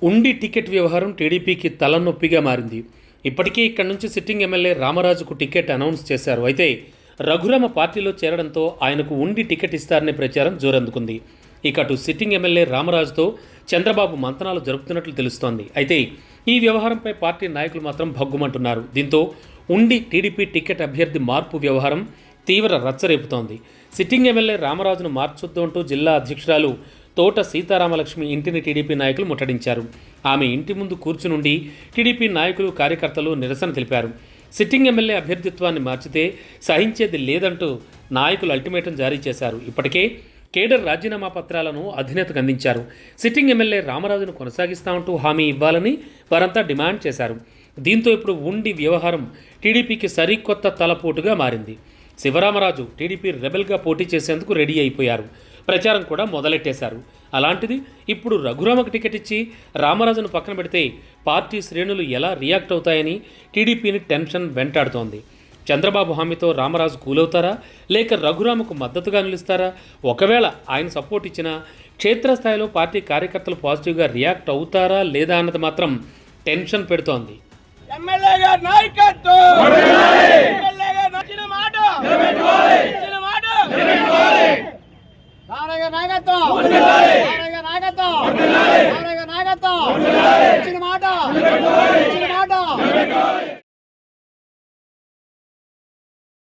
ఉండి టికెట్ వ్యవహారం టీడీపీకి తలనొప్పిగా మారింది. ఇప్పటికే ఇక్కడి నుంచి సిట్టింగ్ ఎమ్మెల్యే రామరాజుకు టికెట్ అనౌన్స్ చేశారు. అయితే రఘురామ పార్టీలో చేరడంతో ఆయనకు ఉండి టికెట్ ఇస్తారనే ప్రచారం జోరందుకుంది. ఇక అటు సిట్టింగ్ ఎమ్మెల్యే రామరాజుతో చంద్రబాబు మంతనాలు జరుపుతున్నట్లు తెలుస్తోంది. అయితే ఈ వ్యవహారంపై పార్టీ నాయకులు మాత్రం భగ్గుమంటున్నారు. దీంతో ఉండి టీడీపీ టికెట్ అభ్యర్థి మార్పు వ్యవహారం తీవ్ర రచ్చరేపుతోంది. సిట్టింగ్ ఎమ్మెల్యే రామరాజును మార్చొద్దు అంటూ జిల్లా అధ్యక్షురాలు తోట సీతారామలక్ష్మి ఇంటిని టీడీపీ నాయకులు ముట్టడించారు. ఆమె ఇంటి ముందు కూర్చునుండి టీడీపీ నాయకులు కార్యకర్తలు నిరసన తెలిపారు. సిట్టింగ్ ఎమ్మెల్యే అభ్యర్థిత్వాన్ని మార్చితే సహించేది లేదంటూ నాయకులు అల్టిమేటం జారీ చేశారు. ఇప్పటికే కేడర్ రాజీనామా పత్రాలను అధినేతకు అందించారు. సిట్టింగ్ ఎమ్మెల్యే రామరాజును కొనసాగిస్తామంటూ హామీ ఇవ్వాలని వారంతా డిమాండ్ చేశారు. దీంతో ఇప్పుడు ఉండి వ్యవహారం టీడీపీకి సరికొత్త తలపోటుగా మారింది. శివరామరాజు టీడీపీ రెబెల్గా పోటీ చేసేందుకు రెడీ అయిపోయారు. ప్రచారం కూడా మొదలెట్టేశారు. అలాంటిది ఇప్పుడు రఘురామకు టికెట్ ఇచ్చి రామరాజును పక్కన పెడితే పార్టీ శ్రేణులు ఎలా రియాక్ట్ అవుతాయని టీడీపీని టెన్షన్ వెంటాడుతోంది. చంద్రబాబు హామీతో రామరాజు కూలవుతారా, లేక రఘురామకు మద్దతుగా నిలుస్తారా? ఒకవేళ ఆయన సపోర్ట్ ఇచ్చినా క్షేత్రస్థాయిలో పార్టీ కార్యకర్తలు పాజిటివ్గా రియాక్ట్ అవుతారా లేదా అన్నది మాత్రం టెన్షన్ పెడుతోంది. నాయకత్వం